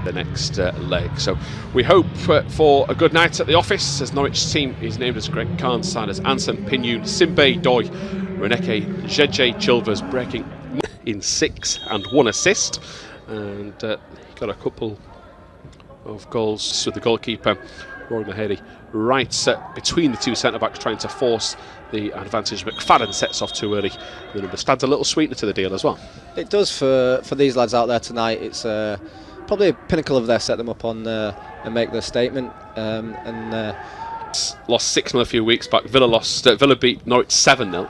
the next leg. So we hope for a good night at the office as Norwich team is named as Greg Khan, signed as Anson, Pinyun, Simbai, Doi, Reneke, JJ, Chilvers breaking in 6 and 1 assist, and got a couple of goals with the goalkeeper Rory Mahady right between the two centre-backs, trying to force the advantage. McFadden sets off too early. The number adds a little sweetener to the deal as well. It does for these lads out there tonight. It's probably a pinnacle of their set them up on and make their statement. Lost 6-0 a few weeks back. Villa beat Norwich 7-0.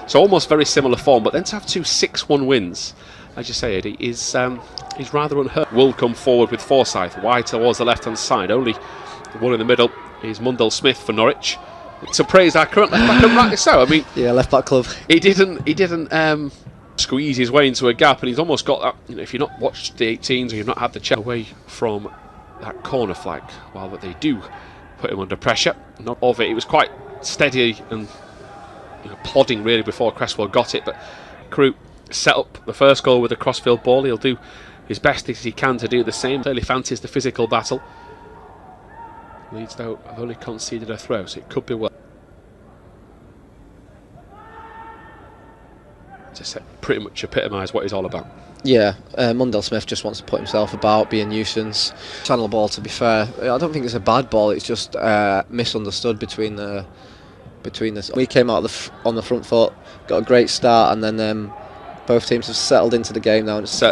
So almost very similar form, but then to have 2 6-1 wins, as you say, Eddie, is rather unheard. Will come forward with Forsyth wide towards the left-hand side. Only the one in the middle is Mundell Smith for Norwich. To praise our current left back, and rightly so. I mean, yeah, left back club. He didn't squeeze his way into a gap, and he's almost got that. You know, if you've not watched the 18s or you've not had the check away from that corner flag, while that they do put him under pressure. Not of it. It was quite steady and plodding really before Cresswell got it, but Crewe set up the first goal with a crossfield ball. He'll do his best as he can to do the same. Clearly fancies the physical battle. Leeds, though, have only conceded a throw, so it could be well. Just pretty much epitomise what he's all about. Yeah, Mundell Smith just wants to put himself about, be a nuisance. Channel ball, to be fair. I don't think it's a bad ball. It's just misunderstood between the. We came out on the front foot, got a great start, and then both teams have settled into the game now. And it's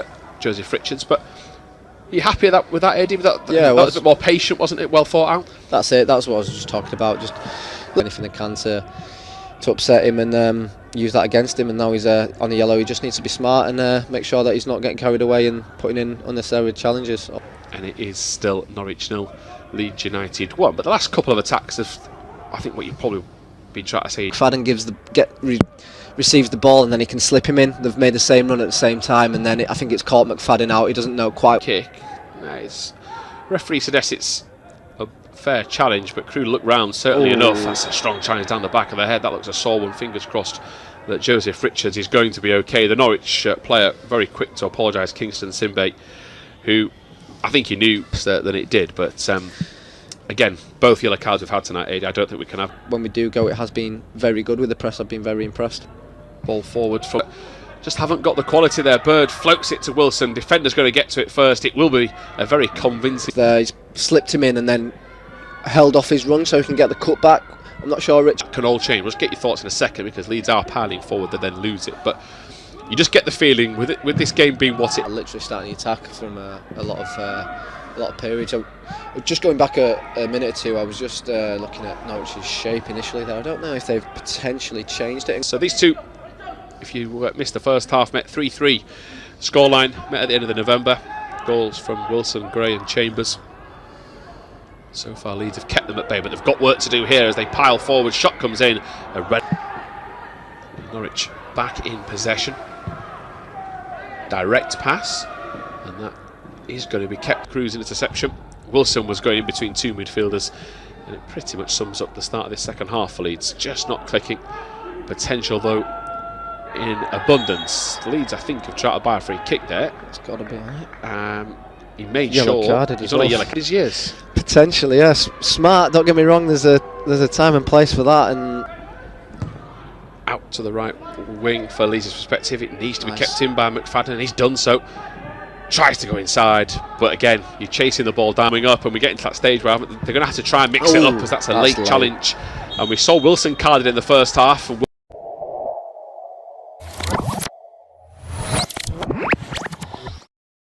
Joseph Richards, but are you happy with that, Eddie? Yeah, that was a bit more patient, wasn't it? Well thought out. That's it. That's what I was just talking about. Just anything they can to upset him and use that against him. And now he's on the yellow. He just needs to be smart and make sure that he's not getting carried away and putting in unnecessary challenges. And it is still Norwich 0, Leeds United 1. But the last couple of attacks have, I think, what you probably been trying to say. McFadden receives the ball and then he can slip him in. They've made the same run at the same time, and then I think it's caught McFadden out. He doesn't know quite. Kick. Nice. Referee suggests it's a fair challenge, but Crewe look round. Certainly enough. That's a strong challenge down the back of the head. That looks a sore one. Fingers crossed that Joseph Richards is going to be okay. The Norwich player very quick to apologise, Kingston Simbai, who I think he knew that it did, but. Again, both yellow cards we've had tonight, Adi, I don't think we can have. When we do go, it has been very good with the press. I've been very impressed. Ball forward, just haven't got the quality there. Bird floats it to Wilson. Defender's going to get to it first. It will be a very convincing. He's slipped him in and then held off his run so he can get the cut back. I'm not sure, Rich. Can all change. We'll just get your thoughts in a second because Leeds are piling forward, they then lose it. But you just get the feeling with this game being what it. Literally starting the attack from a lot of periods. Just going back a minute or two, I was just looking at Norwich's shape initially there. I don't know if they've potentially changed it. So these two, if you missed the first half, met 3-3. Scoreline met at the end of the November. Goals from Wilson, Gray and Chambers. So far Leeds have kept them at bay, but they've got work to do here as they pile forward. Shot comes in. A red. Norwich back in possession. Direct pass, and that is going to be kept. Crewe's interception. Wilson was going in between two midfielders, and it pretty much sums up the start of this second half for Leeds. Just not clicking. Potential though in abundance. Leeds, I think, have tried to buy a free kick there. It's got to be right. He made yellow sure carded he's as on well. a yellow card. Yes, potentially, yes. Smart. Don't get me wrong. There's a time and place for that. And out to the right wing for Leeds' perspective. It needs to be kept in by McFadden, and he's done so. Tries to go inside, but again, you're chasing the ball down up, and we get into that stage where they're going to have to try and mix it up, because that's a late challenge. And we saw Wilson carded in the first half.